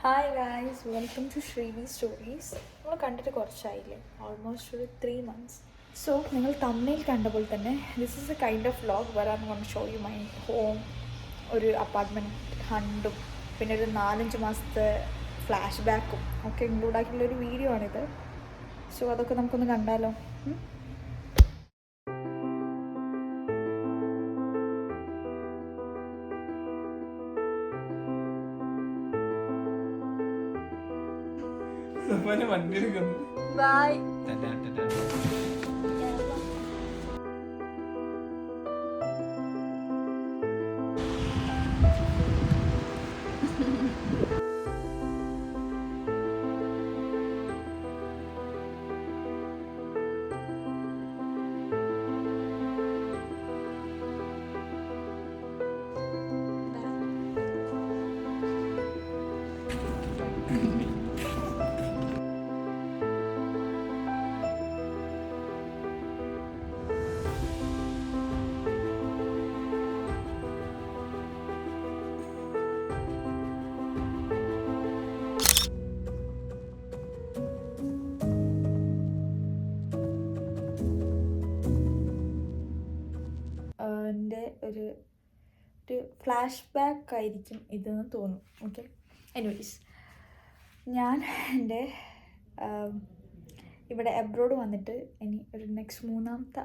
Hi guys, welcome to Shrivi stories. നമ്മൾ കണ്ടിട്ട് കുറച്ചായില്ലേ, almost ഒരു 3 months. സോ നിങ്ങൾ തമ്മിൽ കണ്ട പോലെ തന്നെ this is a kind of vlog where I am gonna show you my home, ഒരു അപ്പാർട്ട്മെൻറ്റ് ഹണ്ടും പിന്നെ ഒരു 4-5 മാസത്തെ ഫ്ലാഷ് ബാക്കും ഒക്കെ ഇൻക്ലൂഡ് ആക്കിയിട്ടുള്ളൊരു വീഡിയോ ആണിത്. സോ അതൊക്കെ നമുക്കൊന്ന് കണ്ടാലോ. വണ്ടി എടുക്കുന്നു. ബൈ. എൻ്റെ ഒരു ഫ്ലാഷ് ബാക്ക് ആയിരിക്കും ഇതെന്ന് തോന്നും. ഓക്കെ, എനിവേസ്, ഞാൻ എൻ്റെ ഇവിടെ എബ്രോഡ് വന്നിട്ട് ഇനി ഒരു നെക്സ്റ്റ് 3ാമത്തെ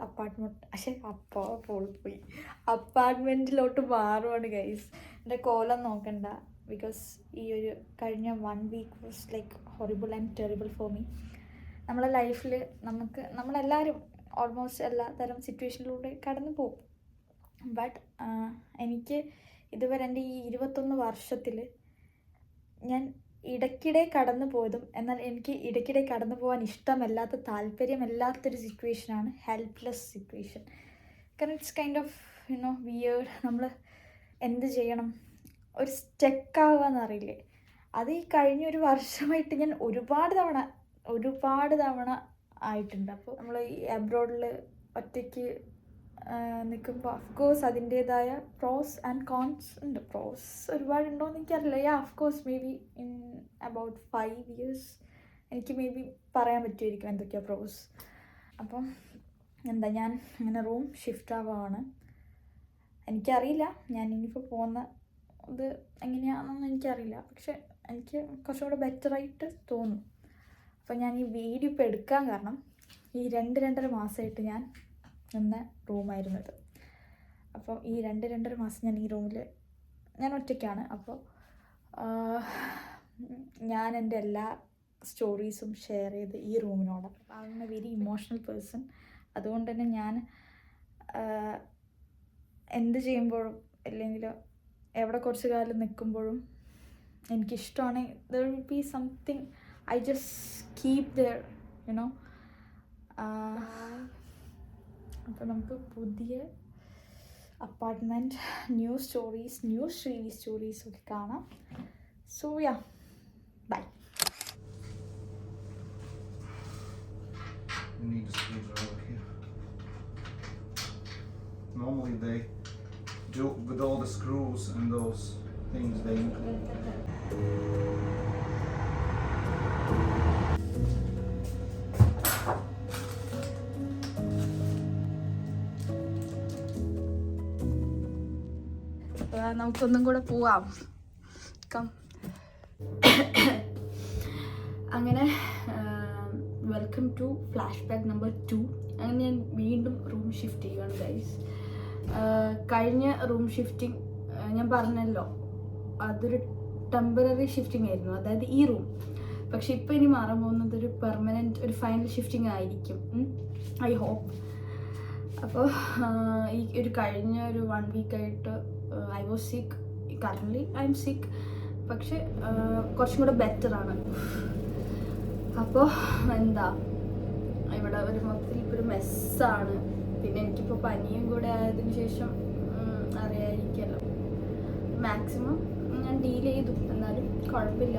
അപ്പാർട്ട്മെൻറ്റിലോട്ട് മാറുവാണ് ഗൈസ്. എൻ്റെ കോലം നോക്കണ്ട, ബിക്കോസ് ഈ ഒരു കഴിഞ്ഞ 1 week was like horrible and terrible for me. നമ്മളെ ലൈഫിൽ നമ്മളെല്ലാവരും ഓൾമോസ്റ്റ് എല്ലാ തരം സിറ്റുവേഷനിലൂടെ കടന്നു പോകും. ബട്ട് എനിക്ക് ഇതുവരെ എൻ്റെ ഈ 21 വർഷത്തിൽ ഞാൻ ഇടയ്ക്കിടെ കടന്നു പോയതും എന്നാൽ എനിക്ക് ഇടയ്ക്കിടെ കടന്നു പോകാൻ ഇഷ്ടമല്ലാത്ത, താല്പര്യമല്ലാത്തൊരു സിറ്റുവേഷനാണ് ഹെൽപ്ലെസ് സിറ്റുവേഷൻ. കാരണം ഇറ്റ്സ് കൈൻഡ് ഓഫ് വിയേർഡ്. നമ്മൾ എന്ത് ചെയ്യണം, ഒരു സ്റ്റെക്കാവാന്നറിയില്ലേ, അത് ഈ കഴിഞ്ഞൊരു വർഷമായിട്ട് ഞാൻ ഒരുപാട് തവണ ആയിട്ടുണ്ട്. അപ്പോൾ നമ്മൾ ഈ അബ്രോഡിൽ ഒറ്റയ്ക്ക് നിൽക്കുമ്പോൾ അഫ്കോഴ്സ് അതിൻ്റേതായ പ്രോസ് ആൻഡ് കോൺസ് ഉണ്ട്. പ്രോസ് ഒരുപാടുണ്ടോയെന്ന് എനിക്കറിയില്ല. Of course may be in about 5 years എനിക്ക് മേ ബി പറയാൻ പറ്റുമായിരിക്കും എന്തൊക്കെയാണ് പ്രോസ്. അപ്പം ഞാൻ അങ്ങനെ റൂം ഷിഫ്റ്റ് ആവുകയാണ്. എനിക്കറിയില്ല ഞാൻ ഇനിയിപ്പോൾ പോകുന്ന ഇത് എങ്ങനെയാണെന്നൊന്നും എനിക്കറിയില്ല, പക്ഷെ എനിക്ക് കുറച്ചും കൂടെ ബെറ്ററായിട്ട് തോന്നും. അപ്പോൾ ഞാൻ ഈ വീഡിയോ ഇപ്പോൾ എടുക്കാൻ കാരണം ഈ 2-2.5 മാസമായിട്ട് ഞാൻ നിന്ന റൂമായിരുന്നത്. അപ്പോൾ ഈ 2-2.5 മാസം ഞാൻ ഈ റൂമിൽ ഞാൻ ഒറ്റയ്ക്കാണ്. അപ്പോൾ ഞാൻ എൻ്റെ എല്ലാ സ്റ്റോറീസും ഷെയർ ചെയ്ത് ഈ റൂമിനോട്. ആളുടെ വെരി ഇമോഷണൽ പേഴ്സൺ. അതുകൊണ്ട് തന്നെ ഞാൻ എന്ത് ചെയ്യുമ്പോഴും അല്ലെങ്കിൽ എവിടെ കുറച്ച് കാലം നിൽക്കുമ്പോഴും എനിക്കിഷ്ടമാണ്. There will be something I just keep there you know. അപ്പോൾ നമുക്ക് പുതിയ അപ്പാർട്ട്മെൻറ്റ്, ന്യൂ ശ്രീവി സ്റ്റോറീസ് ഒക്കെ കാണാം. So yeah, bye. You need a screwdriver here. Normally they do with all the screws and those things they include. നമുക്കൊന്നും കൂടെ പോവാം. അങ്ങനെ welcome to flash back number 2. അങ്ങനെ ഞാൻ വീണ്ടും റൂം ഷിഫ്റ്റ് ചെയ്യുകയാണ് ഗൈസ്. കഴിഞ്ഞ റൂം ഷിഫ്റ്റിംഗ് ഞാൻ പറഞ്ഞല്ലോ, അതൊരു ടെമ്പററി ഷിഫ്റ്റിംഗ് ആയിരുന്നു, അതായത് ഈ റൂം. പക്ഷെ ഇപ്പോൾ ഇനി മാറാൻ പോകുന്നത് ഒരു പെർമനൻറ്റ്, ഒരു ഫൈനൽ ഷിഫ്റ്റിംഗ് ആയിരിക്കും, ഐ ഹോപ്പ്. അപ്പോൾ ഈ ഒരു കഴിഞ്ഞ ഒരു 1 week ആയിട്ട് ഐ വാസ് സിക്ക്. കറൻ്റ്ലി ഐ എം സിക്ക്, പക്ഷെ കുറച്ചും കൂടെ ബെറ്ററാണ്. അപ്പോൾ ഇവിടെ ഒരു മൊത്തത്തിൽ ഇപ്പോൾ ഒരു മെസ്സാണ്. പിന്നെ എനിക്കിപ്പോൾ പനിയും കൂടെ ആയതിനു ശേഷം അറിയാതിരിക്കുമല്ലോ, മാക്സിമം ഞാൻ ഡീൽ ചെയ്തു, എന്നാലും കുഴപ്പമില്ല.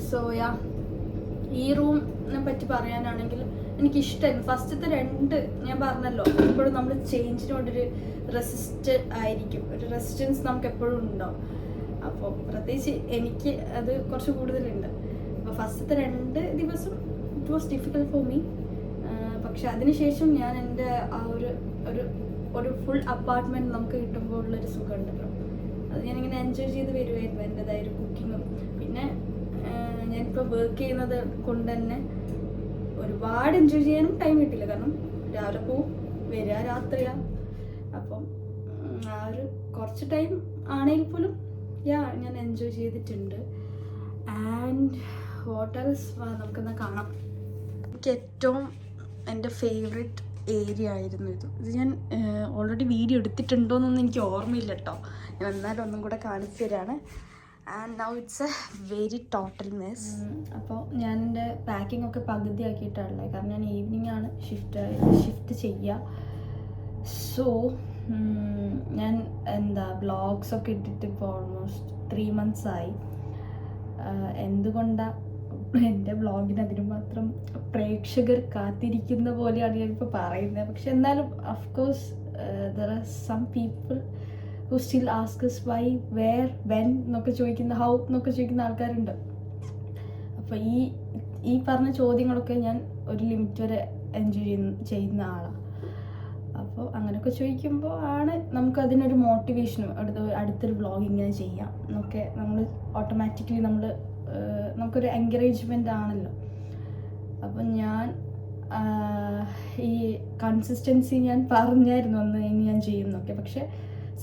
സോ യാ, ഈ റൂമിനെ പറ്റി പറയാനാണെങ്കിൽ എനിക്കിഷ്ടമായിരുന്നു. ഫസ്റ്റത്തെ 2 ഞാൻ പറഞ്ഞല്ലോ, എപ്പോഴും നമ്മൾ ചേഞ്ചിനോടൊരു റെസിസ്റ്റ് ആയിരിക്കും, ഒരു റെസിസ്റ്റൻസ് നമുക്ക് എപ്പോഴും ഉണ്ടാവും. അപ്പോൾ പ്രത്യേകിച്ച് എനിക്ക് അത് കുറച്ച് കൂടുതലുണ്ട്. അപ്പോൾ ഫസ്റ്റത്തെ 2 ദിവസം it was difficult for me. പക്ഷെ അതിനുശേഷം ഞാൻ എൻ്റെ ആ ഒരു ഫുൾ അപ്പാർട്ട്മെൻറ്റ് നമുക്ക് കിട്ടുമ്പോൾ ഉള്ളൊരു സുഖമുണ്ടല്ലോ, അത് ഞാനിങ്ങനെ എൻജോയ് ചെയ്ത് വരുമായിരുന്നു എൻ്റെതായ ഒരു കുക്കിങ്ങും. പിന്നെ ഞാനിപ്പോൾ വർക്ക് ചെയ്യുന്നത് കൊണ്ട് തന്നെ ഒരുപാട് എൻജോയ് ചെയ്യാനും ടൈം കിട്ടില്ല. കാരണം രാവിലെ പോവും, വരിക രാത്രിയാണ്. അപ്പം ആ ഒരു കുറച്ച് ടൈം ആണെങ്കിൽ പോലും ഞാൻ എൻജോയ് ചെയ്തിട്ടുണ്ട്. ആൻഡ് വാട്ട് എൽസ് നമുക്കെന്നാൽ കാണാം. എനിക്ക് ഏറ്റവും എൻ്റെ ഫേവറേറ്റ് ഏരിയ ആയിരുന്നു ഇത് ഞാൻ ഓൾറെഡി വീഡിയോ എടുത്തിട്ടുണ്ടോയെന്നൊന്നും എനിക്ക് ഓർമ്മയില്ല കേട്ടോ. ഞാൻ എന്നാലും ഒന്നും കൂടെ കാണിച്ചു തരാണ്. And now it's a very total mess. അപ്പോൾ ഞാൻ എൻ്റെ പാക്കിംഗ് ഒക്കെ പകുതി ആക്കിയിട്ടുള്ളത്, കാരണം ഞാൻ ഈവനിങ് ആണ് ഷിഫ്റ്റ് ചെയ്യുക. സോ ഞാൻ വ്ളോഗ്സൊക്കെ ഇട്ടിട്ട് ഇപ്പോൾ ഓൾമോസ്റ്റ് 3 months ആയി. എന്തുകൊണ്ടാണ് എൻ്റെ വ്ളോഗിന് അതിന് മാത്രം പ്രേക്ഷകർ കാത്തിരിക്കുന്ന പോലെയാണ് ഞാനിപ്പോൾ പറയുന്നത്. പക്ഷെ എന്നാലും of course there are some people who still asks why, where, when എന്നൊക്കെ ചോദിക്കുന്ന, ഹൗ എന്നൊക്കെ ചോദിക്കുന്ന ആൾക്കാരുണ്ട്. അപ്പോൾ ഈ പറഞ്ഞ ചോദ്യങ്ങളൊക്കെ ഞാൻ ഒരു ലിമിറ്റ് വരെ എൻജോയ് ചെയ്യുന്ന ആളാണ്. അപ്പോൾ അങ്ങനെയൊക്കെ ചോദിക്കുമ്പോൾ ആണ് നമുക്കതിനൊരു മോട്ടിവേഷനും അടുത്തൊരു വ്ളോഗ് ഇങ്ങനെ ചെയ്യാം എന്നൊക്കെ നമ്മൾ ഓട്ടോമാറ്റിക്കലി നമുക്കൊരു എൻകറേജ്മെൻ്റ് ആണല്ലോ. അപ്പം ഞാൻ ഈ കൺസിസ്റ്റൻസി ഞാൻ പറഞ്ഞായിരുന്നു അന്ന് ഇനി ഞാൻ ചെയ്യുന്നൊക്കെ. പക്ഷെ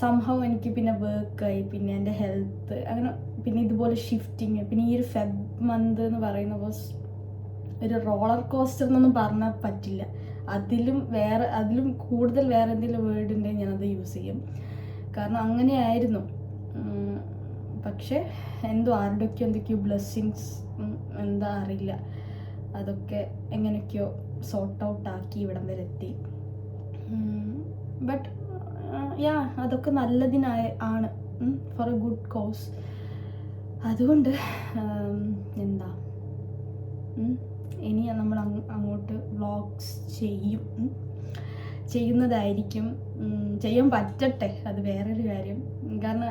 സംഭവം എനിക്ക് പിന്നെ വർക്കായി, പിന്നെ എൻ്റെ ഹെൽത്ത്, അങ്ങനെ പിന്നെ ഇതുപോലെ ഷിഫ്റ്റിങ്, പിന്നെ ഈ ഒരു ഫെബ് മന്ത് എന്ന് പറയുന്ന ഒരു റോളർ കോസ്റ്റർ എന്നൊന്നും പറഞ്ഞാൽ പറ്റില്ല. അതിലും കൂടുതൽ വേറെ എന്തെങ്കിലും വേർഡ് ഉണ്ടെങ്കിൽ ഞാനത് യൂസ് ചെയ്യും. കാരണം അങ്ങനെയായിരുന്നു. പക്ഷേ എന്തൊക്കെയോ ബ്ലെസ്സിങ്സ് എന്താ അറിയില്ല, അതൊക്കെ എങ്ങനെയൊക്കെയോ സോർട്ട് ഔട്ട് ആക്കി ഇവിടം വരെ എത്തി. ബട്ട് അതൊക്കെ നല്ലതിനാണ്, ഫോർ എ ഗുഡ് കോസ്. അതുകൊണ്ട് ഇനി നമ്മൾ അങ്ങോട്ട് വ്ളോഗ്സ് ചെയ്യുന്നതായിരിക്കും. ചെയ്യാൻ പറ്റട്ടെ, അത് വേറൊരു കാര്യം. കാരണം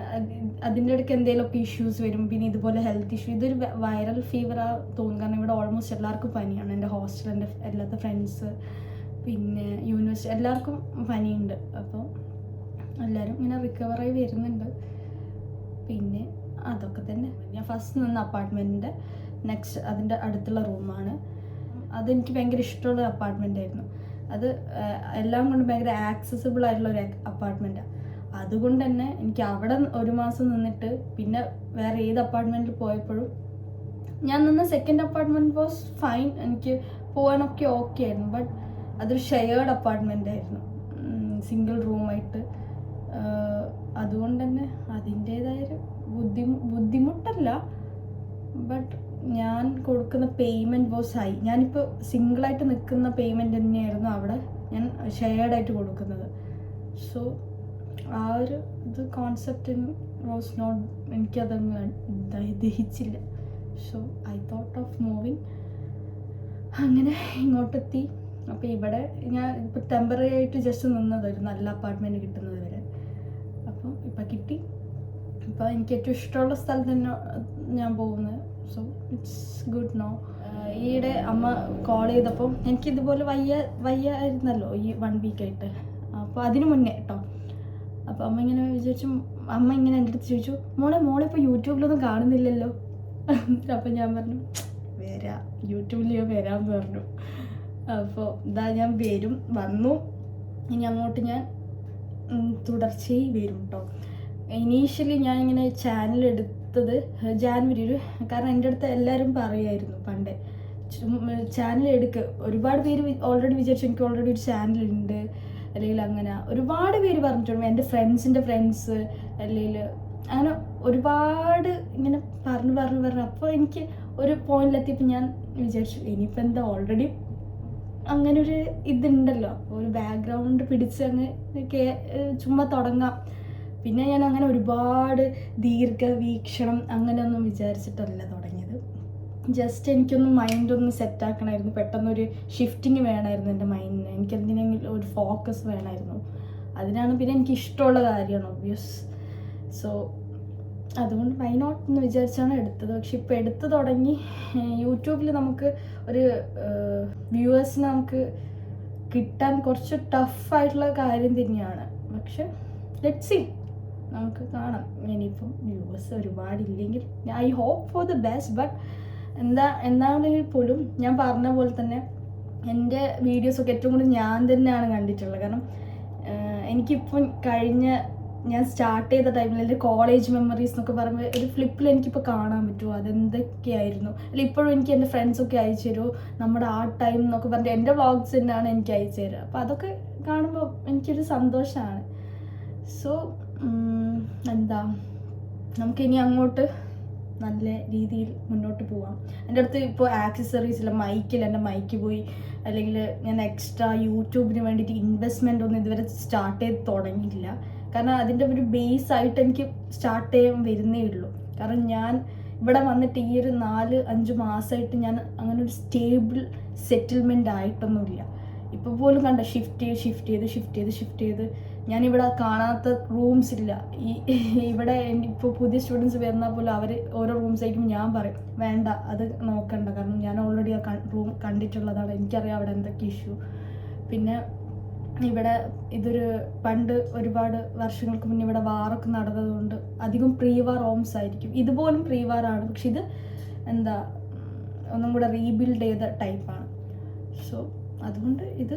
അതിൻ്റെ ഇടയ്ക്ക് എന്തെങ്കിലുമൊക്കെ ഇഷ്യൂസ് വരും. പിന്നെ ഇതുപോലെ ഹെൽത്ത് ഇഷ്യൂ, ഇതൊരു വൈറൽ ഫീവറാണ് തോന്നും. കാരണം ഇവിടെ ഓൾമോസ്റ്റ് എല്ലാവർക്കും പനിയാണ്. എൻ്റെ ഹോസ്റ്റലിൻ്റെ എല്ലാത്ത ഫ്രണ്ട്സ്, പിന്നെ യൂണിവേഴ്സിറ്റി എല്ലാവർക്കും പനിയുണ്ട്. അപ്പോൾ എല്ലാവരും ഇങ്ങനെ റിക്കവറായി വരുന്നുണ്ട്. പിന്നെ അതൊക്കെ തന്നെ. ഞാൻ ഫസ്റ്റ് നിന്ന അപ്പാർട്ട്മെൻറ്റിൻ്റെ നെക്സ്റ്റ് അതിൻ്റെ അടുത്തുള്ള റൂമാണ്. അതെനിക്ക് ഭയങ്കര ഇഷ്ടമുള്ള അപ്പാർട്ട്മെൻ്റ് ആയിരുന്നു. അത് എല്ലാം കൊണ്ടും ഭയങ്കര ആക്സസിബിൾ ആയിട്ടുള്ളൊരു അപ്പാർട്ട്മെൻറ്റാണ്. അതുകൊണ്ട് തന്നെ എനിക്ക് അവിടെ 1 മാസം നിന്നിട്ട് പിന്നെ വേറെ ഏത് അപ്പാർട്ട്മെൻറ്റിൽ പോയപ്പോഴും ഞാൻ നിന്ന സെക്കൻഡ് അപ്പാർട്ട്മെൻറ്റ് വാസ് ഫൈൻ, എനിക്ക് പോകാനൊക്കെ ഓക്കെ ആയിരുന്നു. ബട്ട് അതൊരു ഷെയർഡ് അപ്പാർട്ട്മെൻ്റ് ആയിരുന്നു, സിംഗിൾ റൂമായിട്ട്. അതുകൊണ്ട് തന്നെ അതിൻ്റേതായൊരു ബുദ്ധിമുട്ടല്ല, ബട്ട് ഞാൻ കൊടുക്കുന്ന പേയ്മെൻറ്റ് വാസ് ഹൈ. ഞാനിപ്പോൾ സിംഗിളായിട്ട് നിൽക്കുന്ന പേയ്മെൻറ്റ് തന്നെയായിരുന്നു അവിടെ ഞാൻ ഷെയർഡായിട്ട് കൊടുക്കുന്നത്. സോ ആ ഒരു കോൺസെപ്റ്റ് വാസ് നോട്ട്, എനിക്കതങ്ങ് ദഹിച്ചില്ല. So I thought of moving. അങ്ങനെ ഇങ്ങോട്ടെത്തി. അപ്പോൾ ഇവിടെ ഞാൻ ഇപ്പോൾ ടെമ്പററി ആയിട്ട് ജസ്റ്റ് നിന്നത്, ഒരു നല്ല അപ്പാർട്ട്മെൻറ്റ് കിട്ടുന്നത് വരെ. അപ്പം ഇപ്പം കിട്ടി. ഇപ്പോൾ എനിക്ക് ഏറ്റവും ഇഷ്ടമുള്ള സ്ഥലത്ത് തന്നെ ഞാൻ പോകുന്നത്. So it's good no. ഈയിടെ അമ്മ കോൾ ചെയ്തപ്പം എനിക്കിതുപോലെ വയ്യായിരുന്നല്ലോ ഈ 1 വീക്കായിട്ട്. അപ്പോൾ അതിന് മുന്നേ കേട്ടോ. അപ്പോൾ അമ്മ ഇങ്ങനെ വിചാരിച്ചു, അമ്മ ഇങ്ങനെ എൻ്റെ അടുത്ത് ചോദിച്ചു, മോളെ ഇപ്പോൾ യൂട്യൂബിലൊന്നും കാണുന്നില്ലല്ലോ. അപ്പം ഞാൻ പറഞ്ഞു, യൂട്യൂബിൽ ഞാൻ വരാമെന്ന് പറഞ്ഞു. അപ്പോൾ ഞാൻ വന്നു. ഇനി അങ്ങോട്ട് ഞാൻ തുടർച്ചയായി വരും കേട്ടോ. ഇനീഷ്യലി ഞാനിങ്ങനെ ചാനൽ എടുത്തത് ജാനുവരി കാരണം എൻ്റെ അടുത്ത് എല്ലാവരും പറയുമായിരുന്നു പണ്ടേ ചാനൽ എടുക്കുക. ഒരുപാട് പേര് ഓൾറെഡി വിചാരിച്ചു എനിക്ക് ഓൾറെഡി ഒരു ചാനലുണ്ട്, അല്ലെങ്കിൽ അങ്ങനെ ഒരുപാട് പേര് പറഞ്ഞിട്ടുണ്ട്. എൻ്റെ ഫ്രണ്ട്സിൻ്റെ ഫ്രണ്ട്സ് അല്ലെങ്കിൽ അങ്ങനെ ഒരുപാട് ഇങ്ങനെ പറഞ്ഞു. അപ്പോൾ എനിക്ക് ഒരു പോയിന്റിലെത്തിയപ്പോൾ ഞാൻ വിചാരിച്ചു ഇനിയിപ്പോൾ എന്താ, ഓൾറെഡി അങ്ങനെ ഒരു ഇതുണ്ടല്ലോ, ഒരു ബാക്ക്ഗ്രൗണ്ട് പിടിച്ച് ചുമ്മാ തുടങ്ങാം. പിന്നെ ഞാൻ അങ്ങനെ ഒരുപാട് ദീർഘവീക്ഷണം അങ്ങനെയൊന്നും വിചാരിച്ചിട്ടല്ല തുടങ്ങിയത്. ജസ്റ്റ് എനിക്കൊന്ന് മൈൻഡൊന്ന് സെറ്റാക്കണമായിരുന്നു. പെട്ടെന്നൊരു ഷിഫ്റ്റിങ് വേണമായിരുന്നു എൻ്റെ മൈൻഡിന്. എനിക്കെന്തിനെങ്കിലും ഒരു ഫോക്കസ് വേണമായിരുന്നു. അതിനാണ്. പിന്നെ എനിക്ക് ഇഷ്ടമുള്ള കാര്യമാണ് ഒബ്വിയസ്. സോ അതുകൊണ്ട് വൈ നോട്ട് എന്ന് വിചാരിച്ചാണ് എടുത്തത്. പക്ഷെ ഇപ്പോൾ എടുത്തു തുടങ്ങി. യൂട്യൂബിൽ നമുക്ക് ഒരു വ്യൂവേഴ്സിന് നമുക്ക് കിട്ടാൻ കുറച്ച് ടഫായിട്ടുള്ള കാര്യം തന്നെയാണ്. പക്ഷെ ലെറ്റ്സ് സീ, നമുക്ക് കാണാം. ഇനിയിപ്പം വ്യൂവേഴ്സ് ഒരുപാടില്ലെങ്കിൽ I hope for the best. But എന്താണെങ്കിൽ പോലും ഞാൻ പറഞ്ഞ പോലെ തന്നെ എൻ്റെ വീഡിയോസൊക്കെ ഏറ്റവും കൂടുതൽ ഞാൻ തന്നെയാണ് കണ്ടിട്ടുള്ളത്. കാരണം എനിക്കിപ്പം ഞാൻ സ്റ്റാർട്ട് ചെയ്ത ടൈമിൽ എൻ്റെ കോളേജ് മെമ്മറീസ് എന്നൊക്കെ പറയുമ്പോൾ ഒരു ഫ്ലിപ്പിൽ എനിക്കിപ്പോൾ കാണാൻ പറ്റുമോ അതെന്തൊക്കെയായിരുന്നു. അല്ല ഇപ്പോഴും എനിക്ക് എൻ്റെ ഫ്രണ്ട്സൊക്കെ അയച്ചു തരുമോ നമ്മുടെ ആ ടൈം എന്നൊക്കെ പറഞ്ഞിട്ട് എൻ്റെ വ്ളോഗ്സ് തന്നെയാണ് എനിക്ക് അയച്ചു തരിക. അപ്പോൾ അതൊക്കെ കാണുമ്പോൾ എനിക്കൊരു സന്തോഷമാണ്. സോ എന്താ, നമുക്കിനി അങ്ങോട്ട് നല്ല രീതിയിൽ മുന്നോട്ട് പോവാം. എൻ്റെ അടുത്ത് ഇപ്പോൾ ആക്സസറീസ് ഇല്ല, മൈക്കിൽ എൻ്റെ മൈക്ക് പോയി. അല്ലെങ്കിൽ ഞാൻ എക്സ്ട്രാ യൂട്യൂബിന് വേണ്ടിയിട്ട് ഇൻവെസ്റ്റ്മെൻ്റ് ഒന്നും ഇതുവരെ സ്റ്റാർട്ട് ചെയ്ത് തുടങ്ങിയിട്ടില്ല. കാരണം അതിൻ്റെ ഒരു ബേസ് ആയിട്ട് എനിക്ക് സ്റ്റാർട്ട് ചെയ്യാൻ വരുന്നേ ഉള്ളൂ. കാരണം ഞാൻ ഇവിടെ വന്നിട്ട് ഈ ഒരു 4-5 മാസമായിട്ട് ഞാൻ അങ്ങനെ ഒരു സ്റ്റേബിൾ സെറ്റിൽമെൻ്റ് ആയിട്ടൊന്നുമില്ല. ഇപ്പോൾ പോലും കണ്ട ഷിഫ്റ്റ് ചെയ്ത് ഞാനിവിടെ കാണാത്ത റൂംസ് ഇല്ല. ഇവിടെ ഇപ്പോൾ പുതിയ സ്റ്റുഡൻസ് വരുന്നാൽ പോലും അവർ ഓരോ റൂംസ് ആയിരിക്കും ഞാൻ പറയും വേണ്ട അത് നോക്കണ്ട, കാരണം ഞാൻ ഓൾറെഡി ആ റൂം കണ്ടിട്ടുള്ളതാണ്, എനിക്കറിയാം അവിടെ എന്തൊക്കെ ഇഷ്യൂ. പിന്നെ ഇവിടെ ഇതൊരു പണ്ട് ഒരുപാട് വർഷങ്ങൾക്ക് മുന്നേ ഇവിടെ വാറൊക്കെ നടന്നതുകൊണ്ട് അധികം പ്രീ വാർ ഹോംസ് ആയിരിക്കും. ഇതുപോലും പ്രീ വാറാണ്, പക്ഷെ ഇത് എന്താ ഒന്നും കൂടെ റീബിൽഡ് ചെയ്ത ടൈപ്പാണ്. സോ അതുകൊണ്ട് ഇത്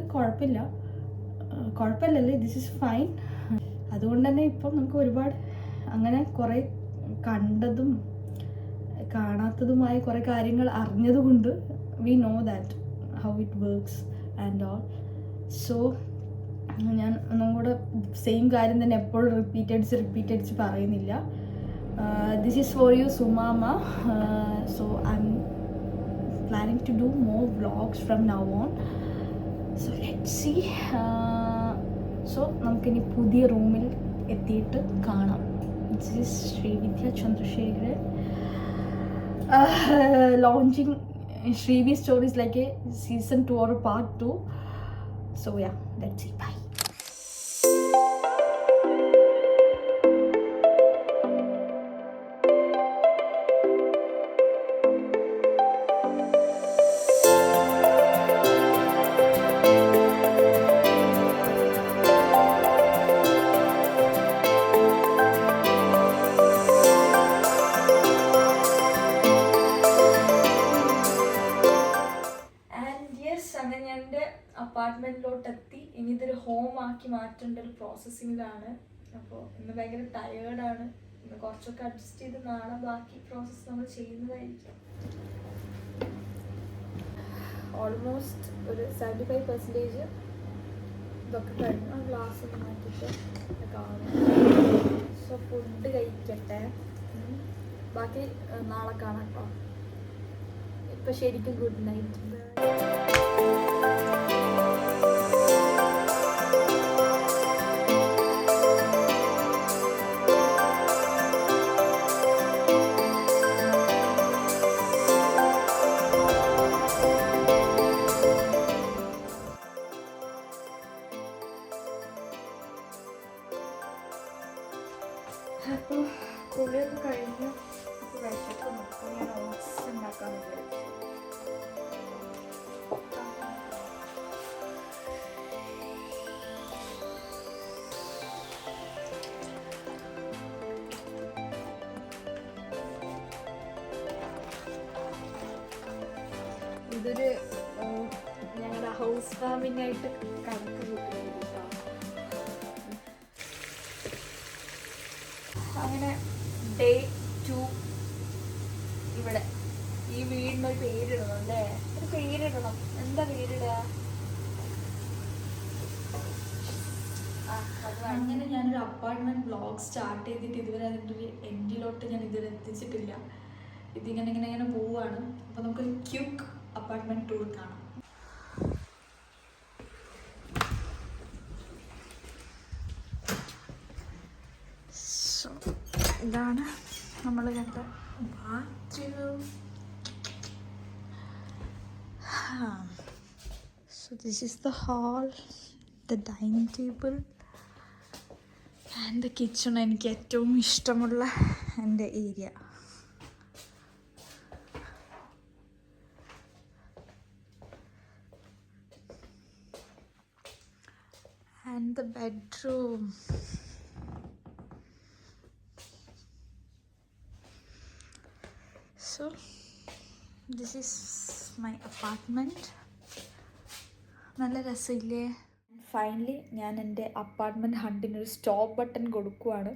കുഴപ്പമില്ലല്ലേ, ദിസ് ഈസ് ഫൈൻ. അതുകൊണ്ട് തന്നെ ഇപ്പം നമുക്ക് ഒരുപാട് അങ്ങനെ കുറേ കണ്ടതും കാണാത്തതുമായ കുറേ കാര്യങ്ങൾ അറിഞ്ഞതുകൊണ്ട് we know that how it works and all. So ഞാൻ ഒന്നും കൂടെ സെയിം കാര്യം തന്നെ എപ്പോഴും റിപ്പീറ്റ് അടിച്ച് പറയുന്നില്ല. ദിസ് ഈസ് ഫോർ യു സുമാമ. So I am planning to do more vlogs from now on. So let's see. So നമുക്കിനി പുതിയ റൂമിൽ എത്തിയിട്ട് കാണാം. This is Srividya Chandrasekharan launching Shrivi Stories like a season 2 or part 2. So yeah, let's see. Bye. അപ്പാർട്ട്മെൻറ്റിലോട്ടെത്തി. ഇനി ഇതൊരു home ആക്കി മാറ്റേണ്ട ഒരു പ്രോസസ്സിങ്ങിലാണ്. അപ്പോൾ ഇന്ന് ഭയങ്കര ടയേർഡാണ്. ഇന്ന് കുറച്ചൊക്കെ അഡ്ജസ്റ്റ് ചെയ്ത് നാളെ ബാക്കി പ്രോസസ്സ് നമ്മൾ ചെയ്യുന്നതായിരിക്കും. ഓൾമോസ്റ്റ് ഒരു 75% ഇതൊക്കെ കഴിഞ്ഞു. ഗ്ലാസ് ഒക്കെ മാറ്റിയിട്ട് കാണും. സോ ഫുഡ് കഴിക്കട്ടെ, ബാക്കി നാളെ കാണാം കേട്ടോ. ഇപ്പം ശരിക്കും ഗുഡ് നൈറ്റ്. അപ്പോൾ കുളിയൊക്കെ കഴിഞ്ഞ് വിശപ്പ് നോക്കും. ഞാൻ ഓട്സ് ഉണ്ടാക്കാൻ വിചാരിച്ചു. ഇതൊരു ഞങ്ങളുടെ ഹൗസ് വാമിംഗ് ആയിട്ട് കണക്ക് കൂട്ടുന്നത് കേട്ടോ. അങ്ങനെ ഡേ 2 ഇവിടെ. ഈ വീടിനൊരു പേരിടണം അല്ലേ? ഒരു പേരിടണം. എന്താ പേരിടുക? അങ്ങനെ ഞാനൊരു അപ്പാർട്ട്മെന്റ് വ്ളോഗ് സ്റ്റാർട്ട് ചെയ്തിട്ട് ഇതുവരെ അതിൻ്റെ ഒരു എൻഡിലോട്ട് ഞാൻ ഇതുവരെ എത്തിച്ചിട്ടില്ല. ഇതിങ്ങനെ പോവുകയാണ്. അപ്പോൾ നമുക്കൊരു ക്യൂക്ക് അപ്പാർട്ട്മെന്റ് ടൂർ കാണാം. ഇതാണ് നമ്മൾ കണ്ട bathroom. So this is the hall, the dining table and the kitchen. എനിക്ക് ഏറ്റവും ഇഷ്ടമുള്ള എൻ്റെ area. And the bedroom. So this is my apartment. നല്ല രസമില്ലേ? ഫൈനലി ഞാൻ എൻ്റെ അപ്പാർട്ട്മെൻറ്റ് ഹണ്ടിനൊരു സ്റ്റോപ്പ് ബട്ടൺ കൊടുക്കുവാണ്.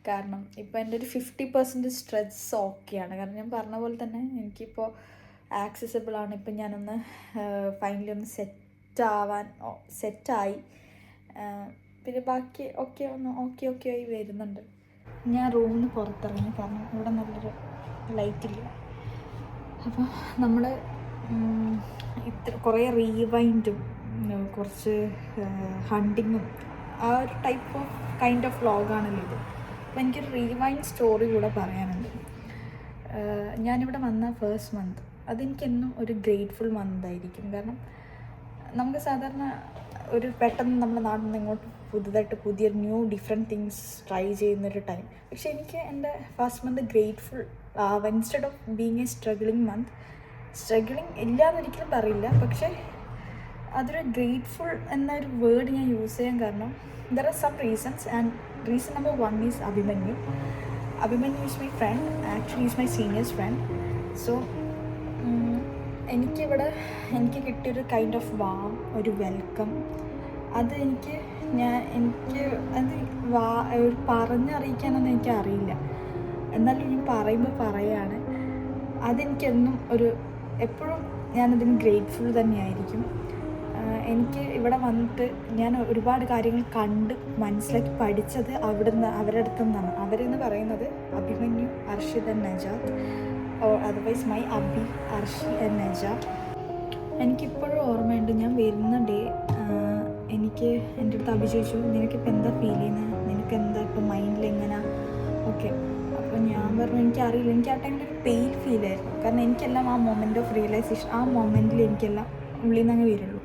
കാരണം ഇപ്പോൾ എൻ്റെ ഒരു 50% സ്ട്രെസ് ഓക്കെയാണ്. കാരണം ഞാൻ പറഞ്ഞ പോലെ തന്നെ എനിക്കിപ്പോൾ ആക്സസിബിളാണ്. ഇപ്പം ഞാനൊന്ന് ഫൈനലി ഒന്ന് സെറ്റായി. പിന്നെ ബാക്കി ഒക്കെ ഒന്ന് ഓക്കെ ആയി വരുന്നുണ്ട്. ഞാൻ റൂമിൽ നിന്ന് പുറത്തിറങ്ങി കാരണം ഇവിടെ നല്ലൊരു ലൈറ്റില്ല. അപ്പോൾ നമ്മൾ കുറേ റീവൈൻഡും കുറച്ച് ഹണ്ടിങ്ങും ആ ഒരു ടൈപ്പ് ഓഫ് കൈൻഡ് ഓഫ് വ്ളോഗാണല്ലോ ഇത്. അപ്പോൾ എനിക്കൊരു റീവൈൻഡ് സ്റ്റോറി കൂടെ പറയാനുണ്ട്. ഞാനിവിടെ വന്ന ഫസ്റ്റ് മന്ത് അതെനിക്കെന്നും ഒരു ഗ്രേറ്റ്ഫുൾ മന്തായിരിക്കും. കാരണം നമുക്ക് സാധാരണ ഒരു പെട്ടെന്ന് നമ്മുടെ നാട്ടിൽ നിന്ന് ഇങ്ങോട്ട് പുതുതായിട്ട് പുതിയ ഡിഫറെൻറ്റ് തിങ്സ് ട്രൈ ചെയ്യുന്നൊരു ടൈം. പക്ഷേ എനിക്ക് എൻ്റെ first month grateful instead of being A struggling month, struggling ഇല്ല എന്നൊരിക്കലും പറയില്ല, പക്ഷേ അതൊരു ഗ്രേറ്റ്ഫുൾ എന്നൊരു വേർഡ് ഞാൻ യൂസ് ചെയ്യാൻ കാരണം there are some reasons. And reason number 1 is Abhimanyu. Abhimanyu is my friend, actually is my seniors friend. So എനിക്ക് കിട്ടിയൊരു കൈൻഡ് ഓഫ് വാം, ഒരു വെൽക്കം, അത് എനിക്ക് പറഞ്ഞറിയിക്കാനൊന്നും എനിക്ക് അറിയില്ല. എന്നാലും ഞാൻ പറയുമ്പോൾ പറയാണ്, അതെനിക്കെന്നും എപ്പോഴും ഞാനതിന് ഗ്രേറ്റ്ഫുൾ തന്നെയായിരിക്കും. എനിക്ക് ഇവിടെ വന്നിട്ട് ഞാൻ ഒരുപാട് കാര്യങ്ങൾ കണ്ട് മനസ്സിലാക്കി പഠിച്ചത് അവരുടെ അടുത്തു നിന്നാണ്. അവരെന്ന് പറയുന്നത് Abhimanyu, Arshid and Najath, otherwise my Abhi, Arshi and Najath. എനിക്കിപ്പോഴും ഓർമ്മയുണ്ട്, ഞാൻ വരുന്ന ഡേ എനിക്ക് എൻ്റെ അടുത്ത് അഭി ചോദിച്ചു, നിനക്കിപ്പോൾ എന്താ ഫീൽ ചെയ്യുന്നത്, നിനക്കെന്താ ഇപ്പോൾ മൈൻഡിൽ എങ്ങനെ ഓക്കെ. അപ്പോൾ ഞാൻ പറഞ്ഞു എനിക്കറിയില്ല. എനിക്ക് ആ ടൈമിൽ ഒരു പെയിൻ ഫീലായിരുന്നു. കാരണം എനിക്കെല്ലാം ആ മൊമെൻ്റ് ഓഫ് റിയലൈസേഷൻ, ആ മൊമെൻറ്റിൽ എനിക്കെല്ലാം ഉള്ളിൽ നിന്ന് അങ്ങ് വരുള്ളൂ.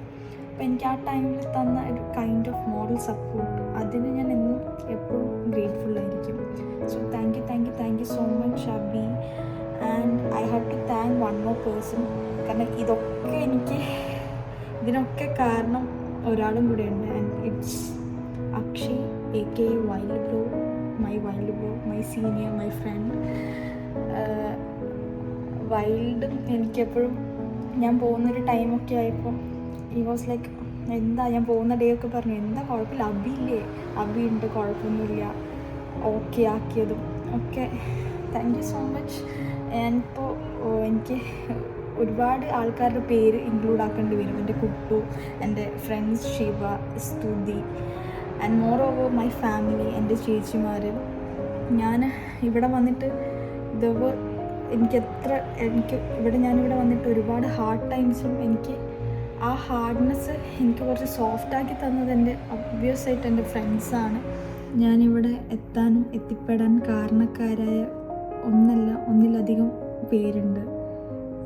അപ്പോൾ എനിക്ക് ആ ടൈമിൽ തന്ന ഒരു കൈൻഡ് ഓഫ് മോറൽ സപ്പോർട്ട്, അതിന് ഞാൻ എന്നും എപ്പോഴും ഗ്രേറ്റ്ഫുള്ളായിരിക്കും. So thank you so much Abhi. And I have to thank one more person. കാരണം ഇതിനൊക്കെ കാരണം ഒരാളും കൂടെ ഉണ്ട്. And it's Akshay AKA wild bro, my senior, my friend. വൈൽഡും എനിക്കെപ്പോഴും ഞാൻ പോകുന്നൊരു ടൈമൊക്കെ ആയപ്പോൾ ഈ വാസ് ലൈക്ക്, എന്താ ഞാൻ പോകുന്ന ഡേ ഒക്കെ പറഞ്ഞു, എന്താ കുഴപ്പമില്ല, അബി ഉണ്ട്, കുഴപ്പമൊന്നുമില്ല, ഓക്കെ ആക്കിയതും ഒക്കെ. Thank you so much. ഞാനിപ്പോൾ എനിക്ക് ഒരുപാട് ആൾക്കാരുടെ പേര് ഇൻക്ലൂഡ് ആക്കേണ്ടി വരും. എൻ്റെ കുട്ടു, എൻ്റെ ഫ്രണ്ട്സ് ശിവ, സ്തുതി, and more over my family, എൻ്റെ ചേച്ചിമാർ. ഞാൻ ഇവിടെ വന്നിട്ട് ഞാനിവിടെ വന്നിട്ട് ഒരുപാട് ഹാർഡ് ടൈംസും എനിക്ക് ആ ഹാർഡ്നെസ് എനിക്ക് കുറച്ച് സോഫ്റ്റാക്കി തന്നത് ഒബ്വിയസ് ആയിട്ട് എൻ്റെ ഫ്രണ്ട്സാണ്. ഞാനിവിടെ എത്തിപ്പെടാൻ കാരണക്കാരായ ഒന്നിലധികം പേരുണ്ട്.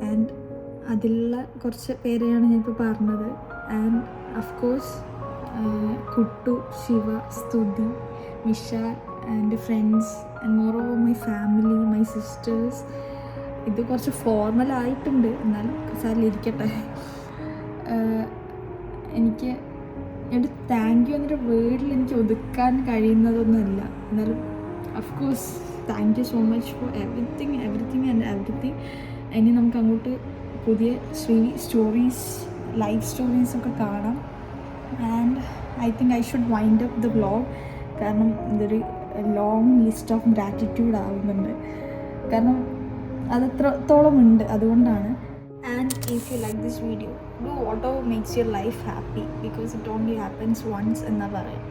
ആൻഡ് അതിലുള്ള കുറച്ച് പേരെയാണ് ഞാനിപ്പോൾ പറഞ്ഞത്. ആൻഡ് അഫ്കോഴ്സ് കുട്ടു, ശിവ, സ്തുതി, വിശാൽ, എൻ്റെ friends, and more over my family, my sisters. ഇത് കുറച്ച് ഫോർമലായിട്ടുണ്ട്, എന്നാലും സാരിലിരിക്കട്ടെ. എനിക്ക് ഒരു താങ്ക് യു എന്നൊരു വേർഡിൽ എനിക്ക് ഒതുക്കാൻ കഴിയുന്നതൊന്നുമില്ല. എന്നാലും of course thank you so much for everything and everything. ഇനി നമുക്ക് അങ്ങോട്ട് പുതിയ ലൈഫ് സ്റ്റോറീസൊക്കെ കാണാം. And I think I should wind up the vlog. കാരണം ഇതൊരു ലോങ് ലിസ്റ്റ് ഓഫ് ഗ്രാറ്റിറ്റ്യൂഡ് ആവുന്നുണ്ട്. കാരണം അതെത്രത്തോളം ഉണ്ട്, അതുകൊണ്ടാണ്. And if you like this video, do whatever makes your life happy, because it only happens once in a while.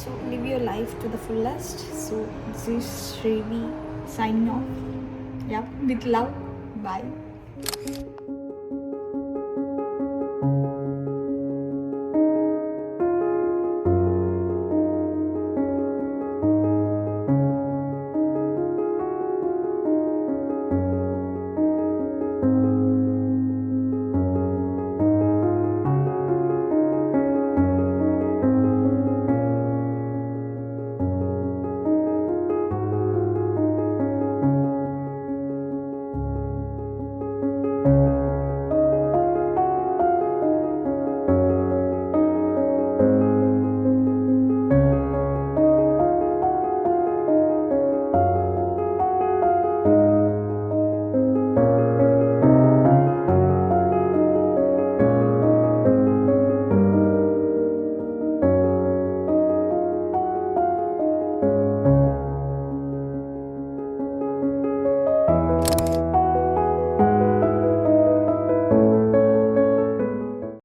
So live your life to the fullest. So this is Shrevi signing off. Yeah, with love. Bye.